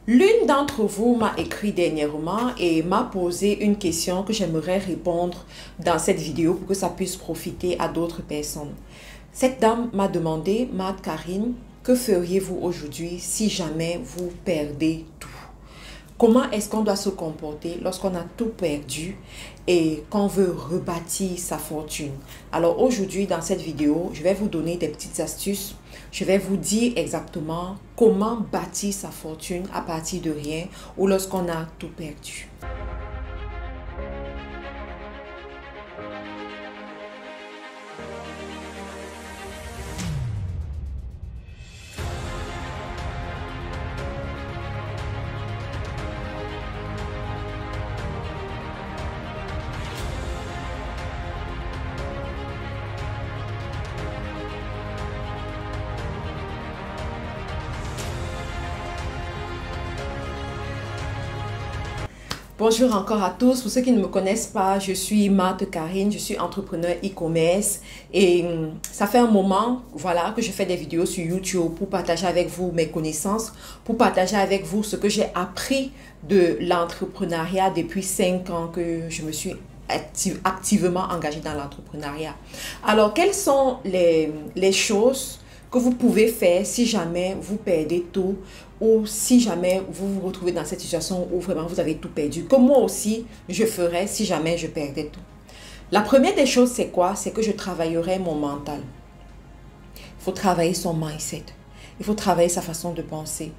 L'une d'entre vous m'a écrit dernièrement et m'a posé une question que j'aimerais répondre dans cette vidéo pour que ça puisse profiter à d'autres personnes. Cette dame m'a demandé, Mad Karine, que feriez-vous aujourd'hui si jamais vous perdez tout? Comment est-ce qu'on doit se comporter lorsqu'on a tout perdu et qu'on veut rebâtir sa fortune? Alors aujourd'hui, dans cette vidéo, je vais vous donner des petites astuces. Je vais vous dire exactement comment bâtir sa fortune à partir de rien ou lorsqu'on a tout perdu. Bonjour encore à tous. Pour ceux qui ne me connaissent pas, je suis Mad Karine, je suis entrepreneur e-commerce et ça fait un moment voilà, que je fais des vidéos sur YouTube pour partager avec vous mes connaissances, pour partager avec vous ce que j'ai appris de l'entrepreneuriat depuis 5 ans que je me suis activement engagée dans l'entrepreneuriat. Alors, quelles sont les choses que vous pouvez faire si jamais vous perdez tout ou si jamais vous vous retrouvez dans cette situation où vraiment vous avez tout perdu, que moi aussi je ferais si jamais je perdais tout. La première des choses, c'est quoi? C'est que je travaillerai mon mental. Il faut travailler son mindset. Il faut travailler sa façon de penser,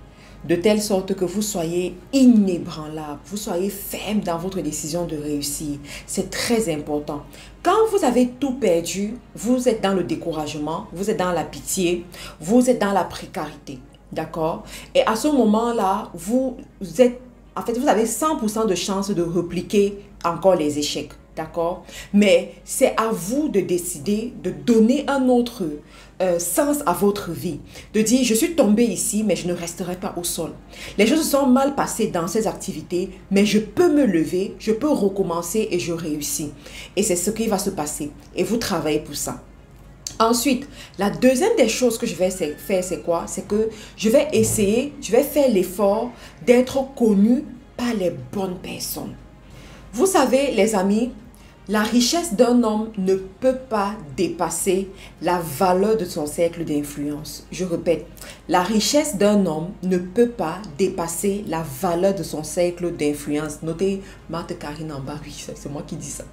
de telle sorte que vous soyez inébranlable, vous soyez ferme dans votre décision de réussir. C'est très important. Quand vous avez tout perdu, vous êtes dans le découragement, vous êtes dans la pitié, vous êtes dans la précarité. D'accord? Et à ce moment-là, vous avez 100% de chance de repliquer encore les échecs. D'accord? Mais c'est à vous de décider de donner un autre sens à votre vie. De dire, je suis tombé ici, mais je ne resterai pas au sol. Les choses sont mal passées dans ces activités, mais je peux me lever, je peux recommencer et je réussis. Et c'est ce qui va se passer. Et vous travaillez pour ça. Ensuite, la deuxième des choses que je vais faire, c'est quoi? C'est que je vais faire l'effort d'être connu par les bonnes personnes. Vous savez, les amis, la richesse d'un homme ne peut pas dépasser la valeur de son cercle d'influence. Je répète, la richesse d'un homme ne peut pas dépasser la valeur de son cercle d'influence. Notez Mad Karine en bas, oui, c'est moi qui dis ça.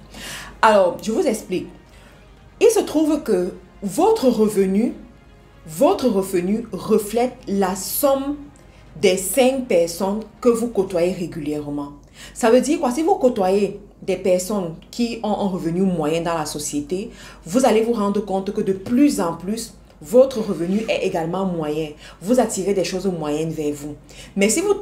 Alors, je vous explique. Il se trouve que votre revenu reflète la somme des 5 personnes que vous côtoyez régulièrement. Ça veut dire quoi? Si vous côtoyez des personnes qui ont un revenu moyen dans la société, vous allez vous rendre compte que de plus en plus, votre revenu est également moyen. Vous attirez des choses moyennes vers vous. Mais si vous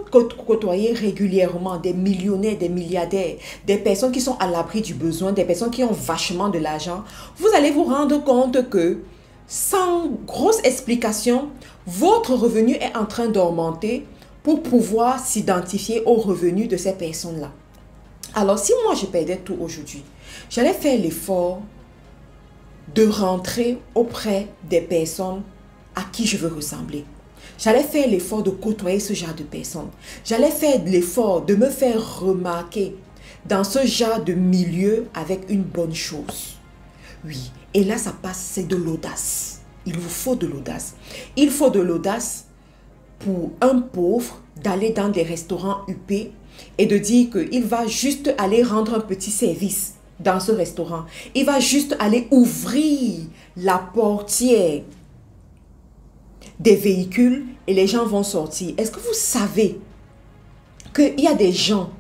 côtoyez régulièrement des millionnaires, des milliardaires, des personnes qui sont à l'abri du besoin, des personnes qui ont vachement de l'argent, vous allez vous rendre compte que sans grosse explication, votre revenu est en train d'augmenter pour pouvoir s'identifier aux revenus de ces personnes-là. Alors, si moi je perdais tout aujourd'hui, j'allais faire l'effort de rentrer auprès des personnes à qui je veux ressembler. J'allais faire l'effort de côtoyer ce genre de personnes. J'allais faire l'effort de me faire remarquer dans ce genre de milieu avec une bonne chose. Oui, et là ça passe, c'est de l'audace. Il vous faut de l'audace. Il faut de l'audace pour un pauvre d'aller dans des restaurants huppés et de dire qu'il va juste aller rendre un petit service dans ce restaurant. Il va juste aller ouvrir la portière des véhicules et les gens vont sortir. Est-ce que vous savez qu'il y a des gens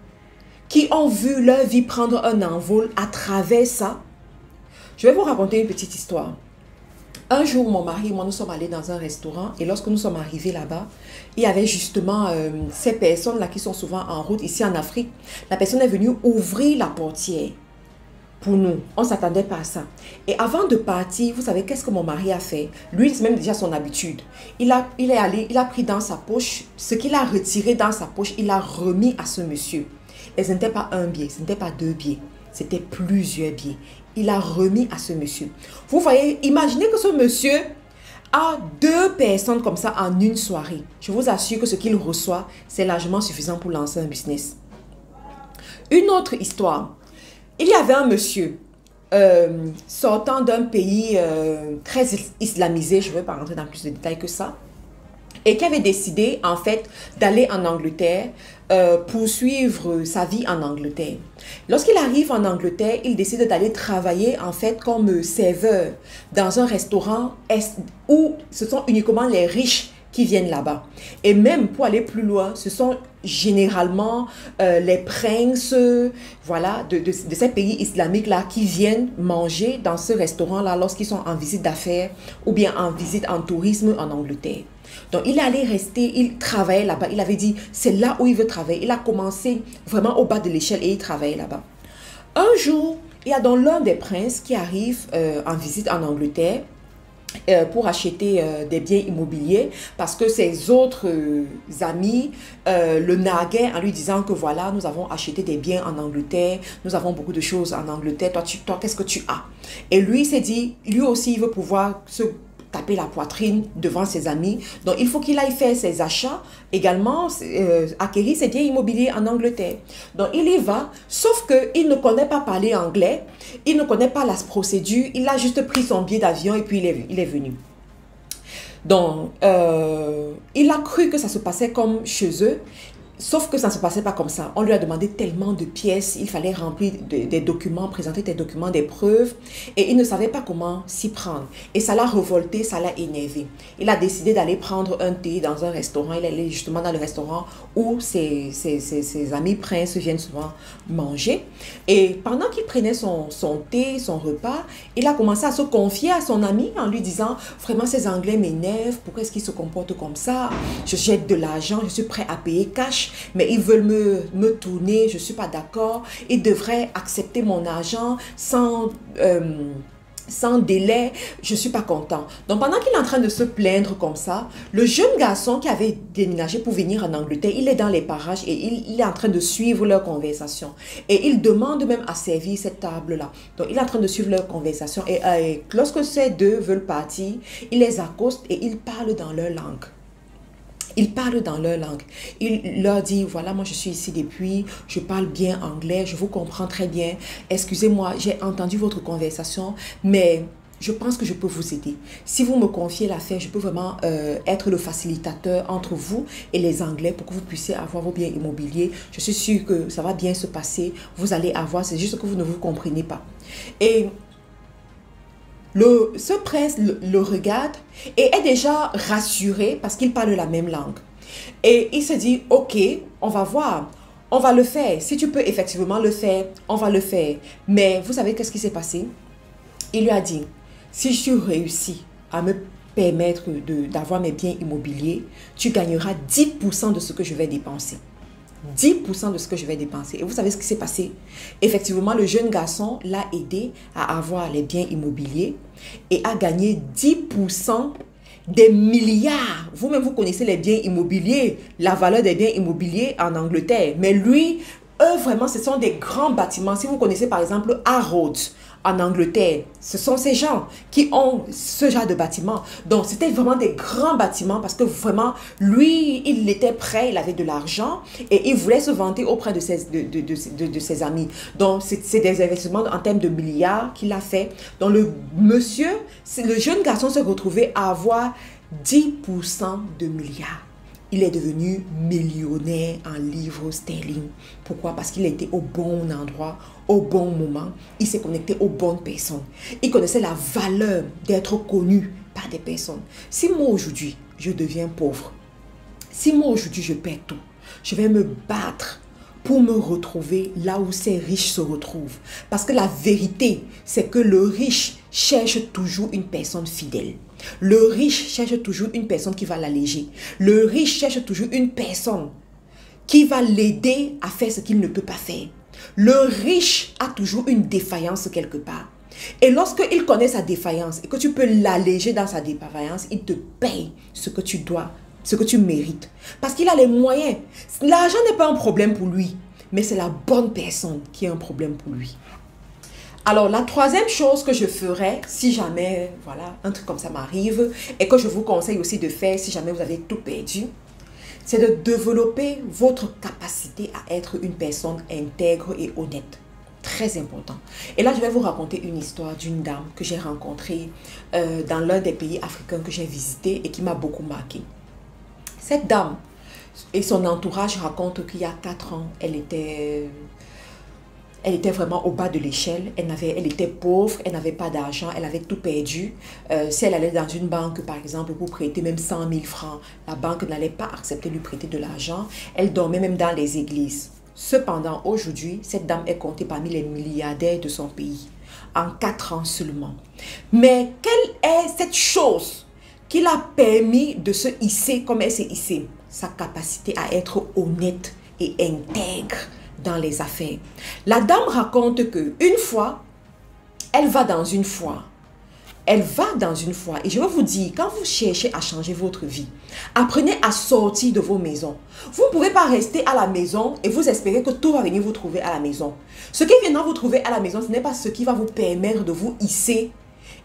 qui ont vu leur vie prendre un envol à travers ça? Je vais vous raconter une petite histoire. Un jour, mon mari et moi, nous sommes allés dans un restaurant et lorsque nous sommes arrivés là-bas, il y avait justement ces personnes-là qui sont souvent en route ici en Afrique. La personne est venue ouvrir la portière pour nous. On ne s'attendait pas à ça. Et avant de partir, vous savez qu'est-ce que mon mari a fait? Lui, c'est même déjà son habitude. Il a pris dans sa poche, ce qu'il a retiré dans sa poche, il a remis à ce monsieur. Et ce n'était pas un billet, ce n'était pas 2 billets, c'était plusieurs billets. Il a remis à ce monsieur. Vous voyez, imaginez que ce monsieur à 2 personnes comme ça en une soirée, je vous assure que ce qu'il reçoit, c'est largement suffisant pour lancer un business. Une autre histoire. Il y avait un monsieur sortant d'un pays très islamisé, je ne vais pas rentrer dans plus de détails que ça, et qui avait décidé en fait d'aller en Angleterre poursuivre sa vie en Angleterre. Lorsqu'il arrive en Angleterre, il décide d'aller travailler en fait comme serveur dans un restaurant où ce sont uniquement les riches qui viennent là-bas. Et même pour aller plus loin, ce sont généralement les princes voilà, de ces pays islamiques-là qui viennent manger dans ce restaurant-là lorsqu'ils sont en visite d'affaires ou bien en visite en tourisme en Angleterre. Donc, il allait rester, il travaillait là-bas. Il avait dit, c'est là où il veut travailler. Il a commencé vraiment au bas de l'échelle et il travaillait là-bas. Un jour, il y a donc l'un des princes qui arrive en visite en Angleterre pour acheter des biens immobiliers parce que ses autres amis le narguaient en lui disant que voilà, nous avons acheté des biens en Angleterre, nous avons beaucoup de choses en Angleterre, toi qu'est-ce que tu as? Et lui s'est dit, lui aussi il veut pouvoir se taper la poitrine devant ses amis. Donc, il faut qu'il aille faire ses achats, également acquérir ses biens immobiliers en Angleterre. Donc, il y va, sauf qu'il ne connaît pas parler anglais, il ne connaît pas la procédure, il a juste pris son billet d'avion et puis il est venu. Donc, il a cru que ça se passait comme chez eux. Sauf que ça ne se passait pas comme ça. On lui a demandé tellement de pièces, il fallait remplir des documents, présenter des documents, des preuves. Et il ne savait pas comment s'y prendre. Et ça l'a révolté, ça l'a énervé. Il a décidé d'aller prendre un thé dans un restaurant. Il est allé justement dans le restaurant où ses amis princes viennent souvent manger. Et pendant qu'il prenait son thé, son repas, il a commencé à se confier à son ami en lui disant « Vraiment, ces Anglais m'énervent. Pourquoi est-ce qu'ils se comportent comme ça? Je jette de l'argent, je suis prêt à payer cash. Mais ils veulent me tourner, je ne suis pas d'accord. Ils devraient accepter mon argent sans délai, je ne suis pas content. » Donc, pendant qu'il est en train de se plaindre comme ça, le jeune garçon qui avait déménagé pour venir en Angleterre, il est dans les parages et il est en train de suivre leur conversation. Et il demande même à servir cette table-là. Donc, il est en train de suivre leur conversation. Et lorsque ces deux veulent partir, il les accoste et il parle dans leur langue. Ils parlent dans leur langue. Il leur dit, voilà, moi je suis ici depuis, je parle bien anglais, je vous comprends très bien. Excusez-moi, j'ai entendu votre conversation, mais je pense que je peux vous aider. Si vous me confiez l'affaire, je peux vraiment être le facilitateur entre vous et les Anglais pour que vous puissiez avoir vos biens immobiliers. Je suis sûre que ça va bien se passer. Vous allez avoir, c'est juste que vous ne vous comprenez pas. Et ce prince le regarde et est déjà rassuré parce qu'il parle la même langue. Et il se dit, ok, on va voir, on va le faire. Si tu peux effectivement le faire, on va le faire. Mais vous savez qu'est-ce qui s'est passé? Il lui a dit, si tu réussis à me permettre d'avoir mes biens immobiliers, tu gagneras 10% de ce que je vais dépenser. 10% de ce que je vais dépenser. Et vous savez ce qui s'est passé? Effectivement, le jeune garçon l'a aidé à avoir les biens immobiliers et a gagné 10% des milliards. Vous-même, vous connaissez les biens immobiliers, la valeur des biens immobiliers en Angleterre. Mais lui, eux, vraiment, ce sont des grands bâtiments. Si vous connaissez par exemple Harrods en Angleterre, ce sont ces gens qui ont ce genre de bâtiments. Donc, c'était vraiment des grands bâtiments parce que vraiment, lui, il était prêt, il avait de l'argent et il voulait se vanter auprès de ses amis. Donc, c'est des investissements en termes de milliards qu'il a fait. Donc, le jeune garçon s'est retrouvé à avoir 10% de milliards. Il est devenu millionnaire en livres sterling. Pourquoi? Parce qu'il était au bon endroit, au bon moment. Il s'est connecté aux bonnes personnes. Il connaissait la valeur d'être connu par des personnes. Si moi aujourd'hui, je deviens pauvre, si moi aujourd'hui, je perds tout, je vais me battre pour me retrouver là où ces riches se retrouvent. Parce que la vérité, c'est que le riche cherche toujours une personne fidèle. Le riche cherche toujours une personne qui va l'alléger. Le riche cherche toujours une personne qui va l'aider à faire ce qu'il ne peut pas faire. Le riche a toujours une défaillance quelque part. Et lorsqu'il connaît sa défaillance et que tu peux l'alléger dans sa défaillance, il te paye ce que tu dois, ce que tu mérites. Parce qu'il a les moyens. L'argent n'est pas un problème pour lui, mais c'est la bonne personne qui est un problème pour lui. Alors, la troisième chose que je ferais, si jamais, voilà, un truc comme ça m'arrive, et que je vous conseille aussi de faire si jamais vous avez tout perdu, c'est de développer votre capacité à être une personne intègre et honnête. Très important. Et là, je vais vous raconter une histoire d'une dame que j'ai rencontrée dans l'un des pays africains que j'ai visité et qui m'a beaucoup marqué. Cette dame et son entourage racontent qu'il y a 4 ans, elle était vraiment au bas de l'échelle. Elle était pauvre, elle n'avait pas d'argent, elle avait tout perdu. Si elle allait dans une banque, par exemple, pour prêter même 100 000 francs, la banque n'allait pas accepter de lui prêter de l'argent. Elle dormait même dans les églises. Cependant, aujourd'hui, cette dame est comptée parmi les milliardaires de son pays. En 4 ans seulement. Mais quelle est cette chose qui l'a permis de se hisser comme elle s'est hissée? Sa capacité à être honnête et intègre dans les affaires. La dame raconte que une fois, elle va dans une foire. Elle va dans une foire. Et je vais vous dire, quand vous cherchez à changer votre vie, apprenez à sortir de vos maisons. Vous ne pouvez pas rester à la maison et vous espérer que tout va venir vous trouver à la maison. Ce qui viendra vous trouver à la maison, ce n'est pas ce qui va vous permettre de vous hisser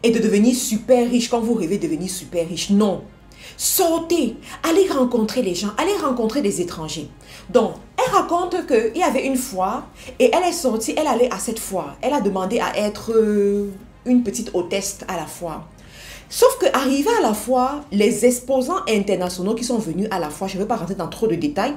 et de devenir super riche quand vous rêvez de devenir super riche. Non. Sortez, allez rencontrer les gens, allez rencontrer des étrangers. Donc, elle raconte qu'il y avait une foire et elle est sortie, elle allait à cette foire. Elle a demandé à être une petite hôtesse à la foire. Sauf qu'arrivée à la foire, les exposants internationaux qui sont venus à la foire, je ne vais pas rentrer dans trop de détails,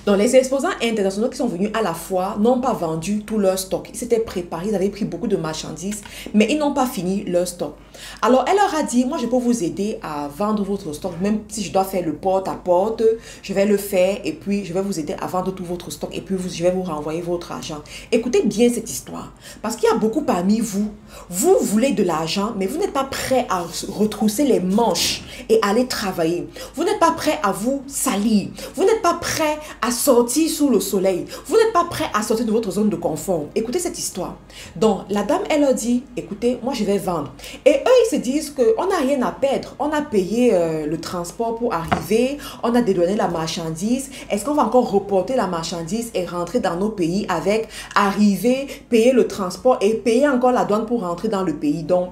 donc, les exposants internationaux qui sont venus à la foire n'ont pas vendu tout leur stock. Ils s'étaient préparés, ils avaient pris beaucoup de marchandises, mais ils n'ont pas fini leur stock. Alors, elle leur a dit, moi, je peux vous aider à vendre votre stock, même si je dois faire le porte-à-porte, je vais le faire et puis je vais vous aider à vendre tout votre stock et puis je vais vous renvoyer votre argent. Écoutez bien cette histoire, parce qu'il y a beaucoup parmi vous, vous voulez de l'argent, mais vous n'êtes pas prêt à retrousser les manches et aller travailler. Vous n'êtes pas prêt à vous salir. Vous n'êtes pas prêt à sortir sous le soleil. Vous n'êtes pas prêt à sortir de votre zone de confort. Écoutez cette histoire. Donc, la dame, elle leur dit, écoutez, moi, je vais vendre. Et eux, ils se disent qu'on n'a rien à perdre. On a payé le transport pour arriver. On a dédouané la marchandise. Est-ce qu'on va encore reporter la marchandise et rentrer dans nos pays avec arriver, payer le transport et payer encore la douane pour rentrer dans le pays? Donc,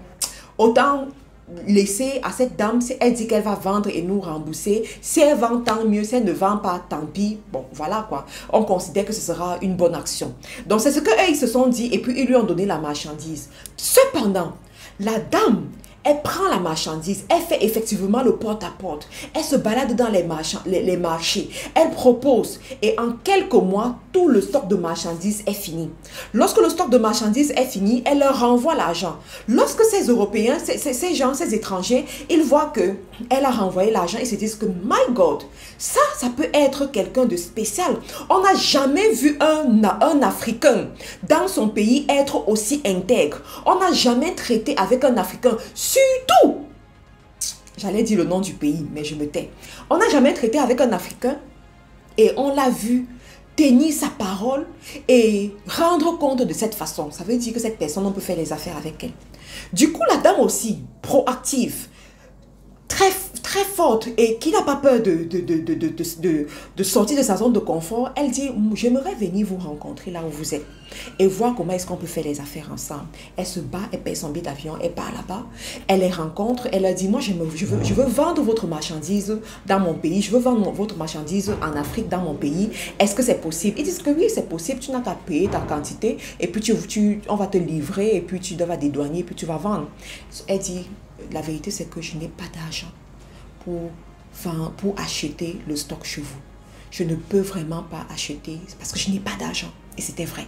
autant laisser à cette dame, si elle dit qu'elle va vendre et nous rembourser, si elle vend tant mieux, si elle ne vend pas, tant pis. Bon, voilà quoi. On considère que ce sera une bonne action. Donc, c'est ce qu'eux, ils se sont dit et puis ils lui ont donné la marchandise. Cependant, la dame, elle prend la marchandise, elle fait effectivement le porte-à-porte, elle se balade dans les marchés, elle propose et en quelques mois, tout le stock de marchandises est fini. Lorsque le stock de marchandises est fini, elle leur renvoie l'argent. Lorsque ces Européens, ces gens, ces étrangers, ils voient qu'elle a renvoyé l'argent, ils se disent que my God, ça peut être quelqu'un de spécial. On n'a jamais vu un Africain dans son pays être aussi intègre. On n'a jamais traité avec un Africain. Surtout, j'allais dire le nom du pays, mais je me tais. On n'a jamais traité avec un Africain et on l'a vu tenir sa parole et rendre compte de cette façon. Ça veut dire que cette personne, on peut faire les affaires avec elle. Du coup, la dame aussi, proactive, très forte et qui n'a pas peur de sortir de sa zone de confort, elle dit, j'aimerais venir vous rencontrer là où vous êtes et voir comment est-ce qu'on peut faire les affaires ensemble. Elle se bat, elle paye son billet d'avion, elle part là-bas, elle les rencontre, elle leur dit, moi je veux vendre votre marchandise dans mon pays, je veux vendre votre marchandise en Afrique dans mon pays, est-ce que c'est possible? Ils disent que oui, c'est possible, tu n'as qu'à payer ta quantité et puis on va te livrer et puis tu vas dédouaner et puis tu vas vendre. Elle dit, la vérité c'est que je n'ai pas d'argent pour acheter le stock chez vous. Je ne peux vraiment pas acheter parce que je n'ai pas d'argent. Et c'était vrai.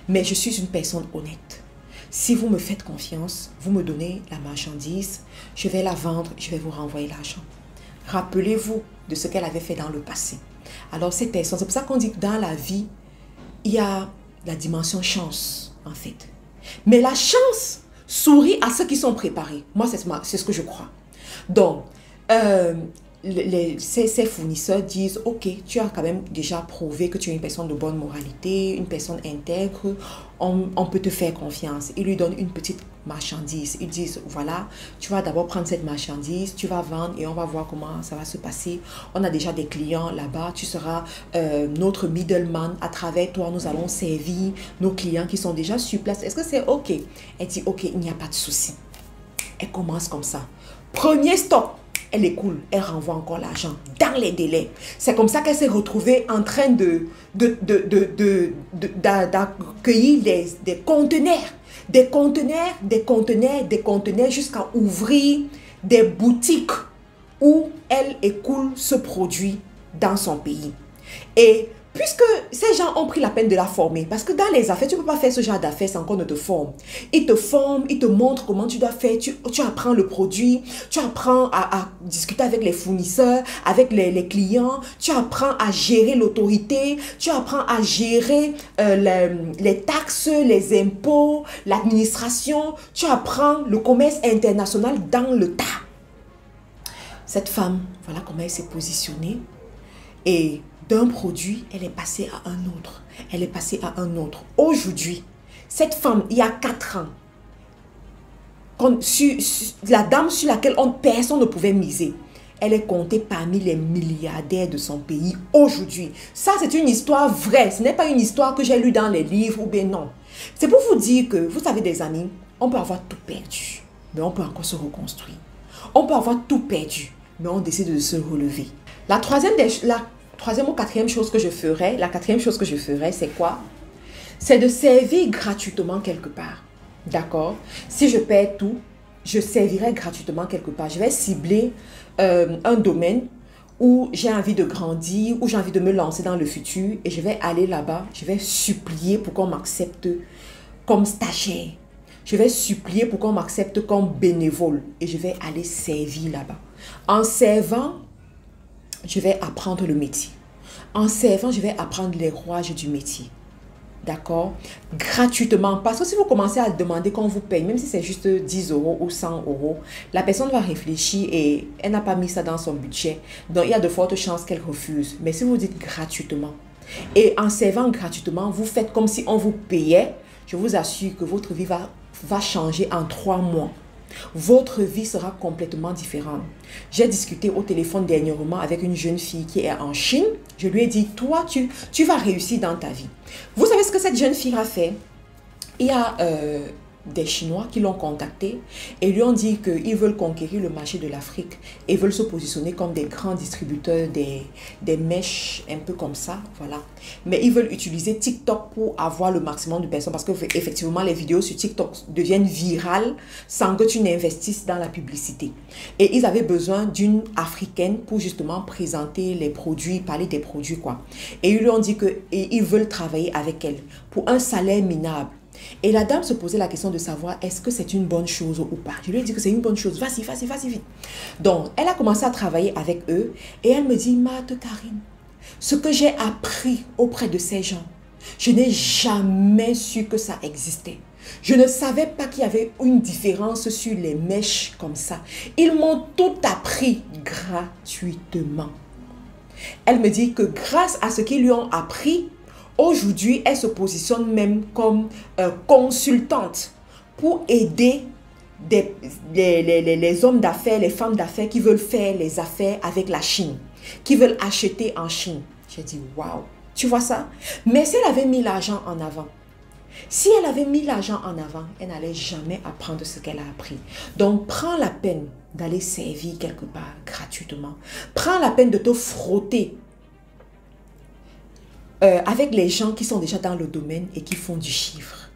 Mais je suis une personne honnête. Si vous me faites confiance, vous me donnez la marchandise, je vais la vendre, je vais vous renvoyer l'argent. Rappelez-vous de ce qu'elle avait fait dans le passé. Alors cette personne, c'est pour ça qu'on dit que dans la vie, il y a la dimension chance, en fait. Mais la chance sourit à ceux qui sont préparés. Moi, c'est ce que je crois. Donc, ces fournisseurs disent, ok, tu as quand même déjà prouvé que tu es une personne de bonne moralité, une personne intègre, on peut te faire confiance. Ils lui donnent une petite marchandise. Ils disent, voilà, tu vas d'abord prendre cette marchandise, tu vas vendre et on va voir comment ça va se passer. On a déjà des clients là-bas, tu seras notre middleman. À travers toi, nous allons servir nos clients qui sont déjà sur place. Est-ce que c'est ok? Elle dit, ok, il n'y a pas de souci. Elle commence comme ça. Premier stop. Elle écoule, elle renvoie encore l'argent dans les délais. C'est comme ça qu'elle s'est retrouvée en train d'accueillir des conteneurs, jusqu'à ouvrir des boutiques où elle écoule ce produit dans son pays. Et puisque ces gens ont pris la peine de la former, parce que dans les affaires, tu ne peux pas faire ce genre d'affaires sans qu'on ne te forme. Ils te forment, ils te montrent comment tu dois faire, tu apprends le produit, tu apprends à discuter avec les fournisseurs, avec les clients, tu apprends à gérer l'autorité, tu apprends à gérer les taxes, les impôts, l'administration, tu apprends le commerce international dans le tas. Cette femme, voilà comment elle s'est positionnée et d'un produit, elle est passée à un autre. Elle est passée à un autre. Aujourd'hui, cette femme, il y a 4 ans, la dame sur laquelle personne ne pouvait miser, elle est comptée parmi les milliardaires de son pays aujourd'hui. Ça, c'est une histoire vraie. Ce n'est pas une histoire que j'ai lue dans les livres ou bien non. C'est pour vous dire que, vous savez des amis, on peut avoir tout perdu, mais on peut encore se reconstruire. On peut avoir tout perdu, mais on décide de se relever. La troisième ou quatrième chose que je ferais, c'est quoi? C'est de servir gratuitement quelque part. D'accord? Si je perds tout, je servirai gratuitement quelque part. Je vais cibler un domaine où j'ai envie de grandir, où j'ai envie de me lancer dans le futur et je vais aller là-bas, je vais supplier pour qu'on m'accepte comme stagiaire. Je vais supplier pour qu'on m'accepte comme bénévole et je vais aller servir là-bas. En servant, je vais apprendre le métier. En servant, je vais apprendre les rouages du métier. D'accord? Gratuitement. Parce que si vous commencez à demander qu'on vous paye, même si c'est juste 10 € ou 100 €, la personne va réfléchir et elle n'a pas mis ça dans son budget. Donc, il y a de fortes chances qu'elle refuse. Mais si vous dites gratuitement, et en servant gratuitement, vous faites comme si on vous payait, je vous assure que votre vie va changer en 3 mois. Votre vie sera complètement différente. J'ai discuté au téléphone dernièrement avec une jeune fille qui est en Chine. Je lui ai dit, toi, tu vas réussir dans ta vie. Vous savez ce que cette jeune fille a fait? Il y a des Chinois qui l'ont contacté et lui ont dit qu'ils veulent conquérir le marché de l'Afrique et veulent se positionner comme des grands distributeurs des mèches, un peu comme ça, voilà. Mais ils veulent utiliser TikTok pour avoir le maximum de personnes parce que effectivement les vidéos sur TikTok deviennent virales sans que tu n'investisses dans la publicité. Et ils avaient besoin d'une Africaine pour justement présenter les produits, parler des produits quoi. Et ils lui ont dit qu'ils veulent travailler avec elle pour un salaire minable. Et la dame se posait la question de savoir est-ce que c'est une bonne chose ou pas. Je lui ai dit que c'est une bonne chose. Vas-y, vas-y, vas-y, vite. Donc, elle a commencé à travailler avec eux et elle me dit, Marthe Karine, ce que j'ai appris auprès de ces gens, je n'ai jamais su que ça existait. Je ne savais pas qu'il y avait une différence sur les mèches comme ça. Ils m'ont tout appris gratuitement. Elle me dit que grâce à ce qu'ils lui ont appris, aujourd'hui, elle se positionne même comme consultante pour aider les hommes d'affaires, les femmes d'affaires qui veulent faire les affaires avec la Chine, qui veulent acheter en Chine. J'ai dit, waouh, tu vois ça? Mais si elle avait mis l'argent en avant, elle n'allait jamais apprendre ce qu'elle a appris. Donc, prends la peine d'aller servir quelque part gratuitement. Prends la peine de te frotter avec les gens qui sont déjà dans le domaine et qui font du chiffre.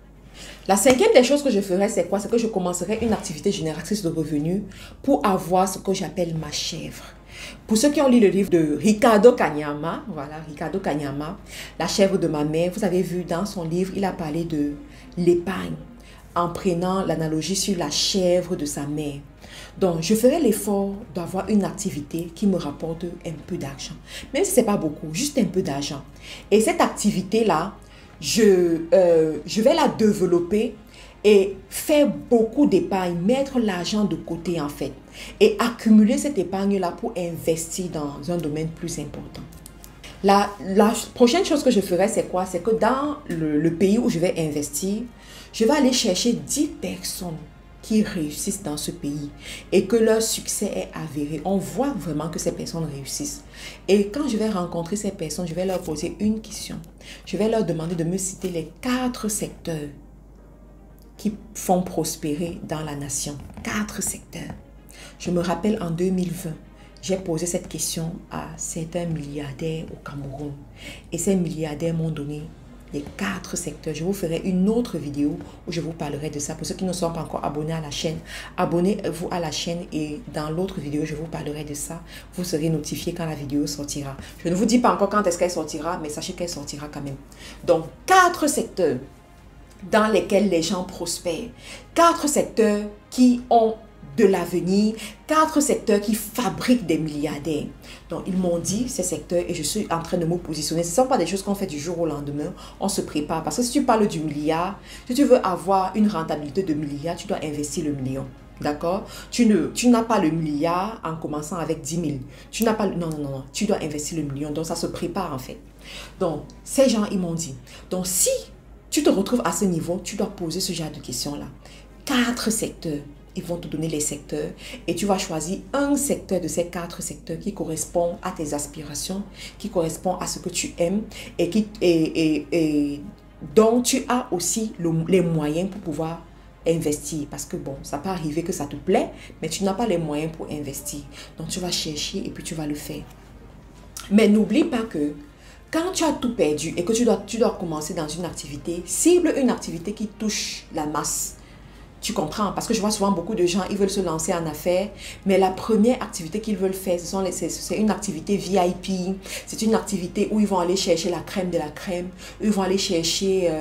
La cinquième des choses que je ferais, c'est quoi? C'est que je commencerai une activité génératrice de revenus pour avoir ce que j'appelle ma chèvre. Pour ceux qui ont lu le livre de Ricardo Kanyama, voilà, Ricardo Kanyama, La chèvre de ma mère, vous avez vu dans son livre, il a parlé de l'épargne en prenant l'analogie sur la chèvre de sa mère. Donc, je ferai l'effort d'avoir une activité qui me rapporte un peu d'argent. Même si ce n'est pas beaucoup, juste un peu d'argent. Et cette activité-là, je vais la développer et faire beaucoup d'épargne, mettre l'argent de côté en fait et accumuler cette épargne-là pour investir dans un domaine plus important. La prochaine chose que je ferai, c'est quoi? C'est que dans le pays où je vais investir, je vais aller chercher 10 personnes qui réussissent dans ce pays et que leur succès est avéré. On voit vraiment que ces personnes réussissent. Et quand je vais rencontrer ces personnes, je vais leur poser une question. Je vais leur demander de me citer les 4 secteurs qui font prospérer dans la nation. 4 secteurs. Je me rappelle en 2020, j'ai posé cette question à certains milliardaires au Cameroun. Et ces milliardaires m'ont donné les 4 secteurs. Je vous ferai une autre vidéo où je vous parlerai de ça. Pour ceux qui ne sont pas encore abonnés à la chaîne, abonnez-vous à la chaîne et dans l'autre vidéo, je vous parlerai de ça. Vous serez notifié quand la vidéo sortira. Je ne vous dis pas encore quand est-ce qu'elle sortira, mais sachez qu'elle sortira quand même. Donc, 4 secteurs dans lesquels les gens prospèrent. 4 secteurs qui ont de l'avenir, 4 secteurs qui fabriquent des milliardaires. Donc, ils m'ont dit ces secteurs et je suis en train de me positionner. Ce ne sont pas des choses qu'on fait du jour au lendemain. On se prépare. Parce que si tu parles du milliard, si tu veux avoir une rentabilité de milliard, tu dois investir le million. D'accord? Tu n'as pas le milliard en commençant avec 10 000. Tu n'as pas... Non. Tu dois investir le million. Donc, ça se prépare en fait. Donc, ces gens, ils m'ont dit. Donc, si tu te retrouves à ce niveau, tu dois poser ce genre de questions-là. 4 secteurs. Ils vont te donner les secteurs et tu vas choisir un secteur de ces 4 secteurs qui correspond à tes aspirations, qui correspond à ce que tu aimes et dont tu as aussi les moyens pour pouvoir investir. Parce que bon, ça peut arriver que ça te plaît, mais tu n'as pas les moyens pour investir. Donc tu vas chercher et puis tu vas le faire. Mais n'oublie pas que quand tu as tout perdu et que tu dois commencer dans une activité, cible une activité qui touche la masse. Tu comprends? Parce que je vois souvent beaucoup de gens, ils veulent se lancer en affaires, mais la première activité qu'ils veulent faire, c'est une activité VIP, c'est une activité où ils vont aller chercher la crème de la crème, ils vont aller chercher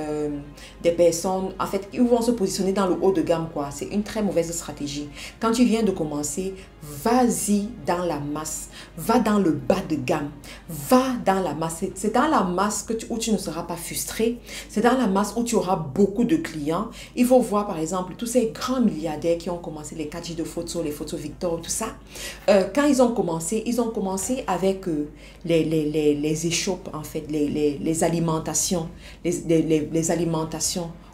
des personnes, en fait, ils vont se positionner dans le haut de gamme, quoi. C'est une très mauvaise stratégie. Quand tu viens de commencer, vas-y dans la masse, va dans le bas de gamme, va dans la masse. C'est dans la masse où tu ne seras pas frustré, c'est dans la masse où tu auras beaucoup de clients. Il faut voir, par exemple, tous ces grands milliardaires qui ont commencé les 4G de photos, les photos Victor, tout ça. Quand ils ont commencé avec les échoppes, en fait, les alimentations, les alimentations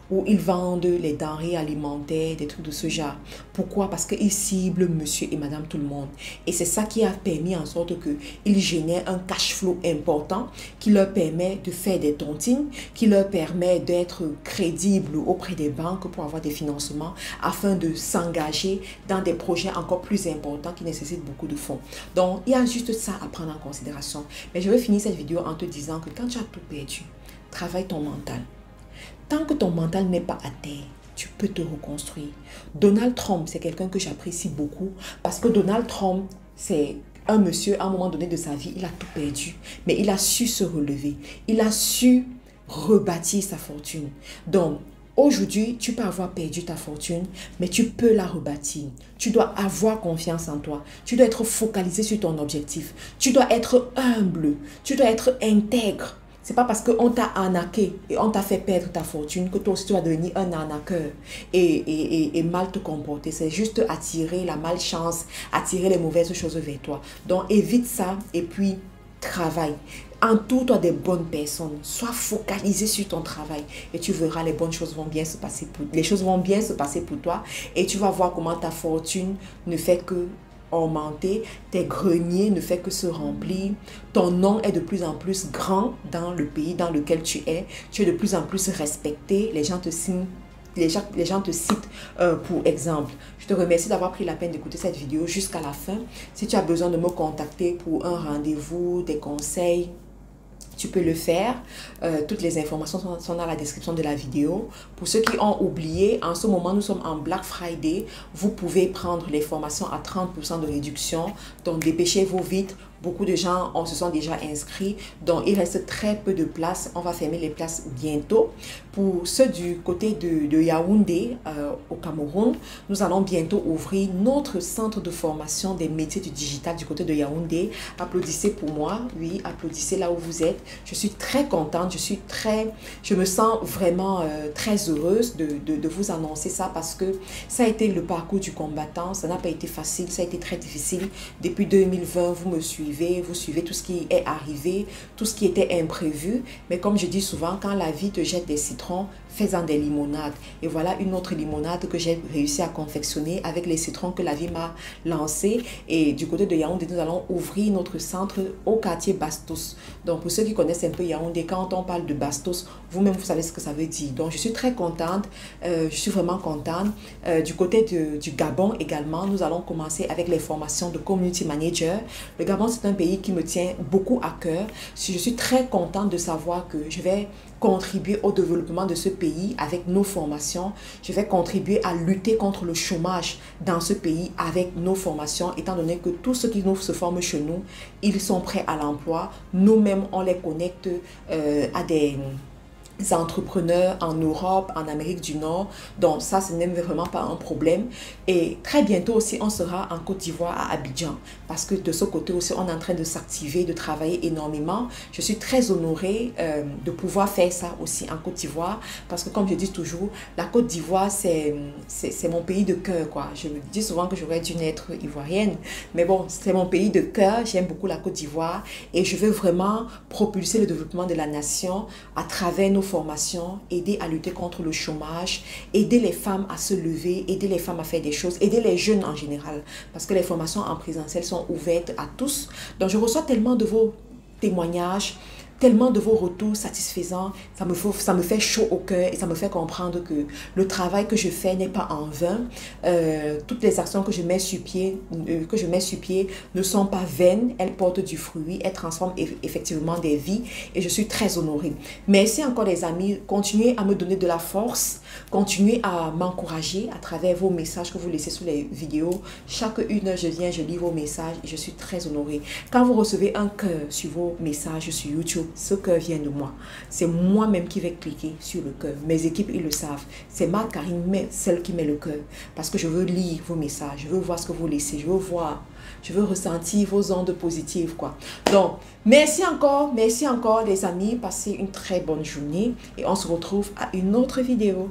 où ils vendent les denrées alimentaires, des trucs de ce genre. Pourquoi? Parce qu'ils ciblent monsieur et madame tout le monde. Et c'est ça qui a permis en sorte qu'ils génèrent un cash flow important qui leur permet de faire des tontines, qui leur permet d'être crédibles auprès des banques pour avoir des financements afin de s'engager dans des projets encore plus importants qui nécessitent beaucoup de fonds. Donc, il y a juste ça à prendre en considération. Mais je vais finir cette vidéo en te disant que quand tu as tout perdu, travaille ton mental. Tant que ton mental n'est pas à terre, tu peux te reconstruire. Donald Trump, c'est quelqu'un que j'apprécie beaucoup parce que Donald Trump, c'est un monsieur, à un moment donné de sa vie, il a tout perdu, mais il a su se relever. Il a su rebâtir sa fortune. Donc, aujourd'hui, tu peux avoir perdu ta fortune, mais tu peux la rebâtir. Tu dois avoir confiance en toi. Tu dois être focalisé sur ton objectif. Tu dois être humble. Tu dois être intègre. C'est pas parce qu'on t'a arnaqué et on t'a fait perdre ta fortune que toi aussi tu vas devenir un arnaqueur et mal te comporter. C'est juste attirer la malchance, attirer les mauvaises choses vers toi. Donc évite ça et puis travaille. Entoure-toi des bonnes personnes. Sois focalisé sur ton travail et tu verras les bonnes choses vont bien se passer les choses vont bien se passer pour toi et tu vas voir comment ta fortune ne fait que augmenter, tes greniers ne fait que se remplir, ton nom est de plus en plus grand dans le pays dans lequel tu es de plus en plus respecté, les gens te citent pour exemple. Je te remercie d'avoir pris la peine d'écouter cette vidéo jusqu'à la fin. Si tu as besoin de me contacter pour un rendez-vous, des conseils, tu peux le faire. Toutes les informations sont dans la description de la vidéo. Pour ceux qui ont oublié, en ce moment, nous sommes en Black Friday. Vous pouvez prendre les formations à 30% de réduction. Donc, dépêchez-vous vite. Beaucoup de gens se sont déjà inscrits. Donc, il reste très peu de places. On va fermer les places bientôt. Pour ceux du côté de Yaoundé, au Cameroun, nous allons bientôt ouvrir notre centre de formation des métiers du digital du côté de Yaoundé. Applaudissez pour moi. Oui, applaudissez là où vous êtes. Je suis très contente. Je me sens vraiment très heureuse de vous annoncer ça parce que ça a été le parcours du combattant. Ça n'a pas été facile. Ça a été très difficile. Depuis 2020, vous me suivez. Vous suivez tout ce qui est arrivé, tout ce qui était imprévu. Mais comme je dis souvent, quand la vie te jette des citrons, fais-en des limonades. Et voilà une autre limonade que j'ai réussi à confectionner avec les citrons que la vie m'a lancé. Et du côté de Yaoundé, nous allons ouvrir notre centre au quartier Bastos. Donc pour ceux qui connaissent un peu Yaoundé, quand on parle de Bastos, vous-même vous savez ce que ça veut dire. Donc je suis très contente, je suis vraiment contente. Du côté du Gabon également, nous allons commencer avec les formations de community manager. Le Gabon, c'est un pays qui me tient beaucoup à cœur. Je suis très contente de savoir que je vais contribuer au développement de ce pays avec nos formations. Je vais contribuer à lutter contre le chômage dans ce pays avec nos formations, étant donné que tous ceux qui se forment chez nous, ils sont prêts à l'emploi. Nous-mêmes, on les connecte à des entrepreneurs en Europe, en Amérique du Nord. Donc ça, ce n'est vraiment pas un problème. Et très bientôt aussi, on sera en Côte d'Ivoire à Abidjan. Parce que de ce côté aussi, on est en train de s'activer, de travailler énormément. Je suis très honorée de pouvoir faire ça aussi en Côte d'Ivoire. Parce que comme je dis toujours, la Côte d'Ivoire, c'est mon pays de cœur, quoi. Je me dis souvent que j'aurais dû naître ivoirienne. Mais bon, c'est mon pays de cœur. J'aime beaucoup la Côte d'Ivoire. Et je veux vraiment propulser le développement de la nation à travers nos formations, aider à lutter contre le chômage, aider les femmes à se lever, aider les femmes à faire des choses, aider les jeunes en général. Parce que les formations en présentiel sont ouvertes à tous. Donc, je reçois tellement de vos témoignages, tellement de vos retours satisfaisants, ça me fait chaud au cœur et ça me fait comprendre que le travail que je fais n'est pas en vain. Toutes les actions que je mets sur pied, ne sont pas vaines, elles portent du fruit, elles transforment effectivement des vies et je suis très honorée. Merci encore les amis, continuez à me donner de la force, continuez à m'encourager à travers vos messages que vous laissez sous les vidéos. Chaque une heure, je viens, je lis vos messages et je suis très honorée. Quand vous recevez un cœur sur vos messages sur YouTube, ce cœur vient de moi. C'est moi-même qui vais cliquer sur le cœur. Mes équipes, ils le savent. C'est ma Karine, celle qui met le cœur. Parce que je veux lire vos messages. Je veux voir ce que vous laissez. Je veux ressentir vos ondes positives, quoi. Donc, merci encore les amis. Passez une très bonne journée. Et on se retrouve à une autre vidéo.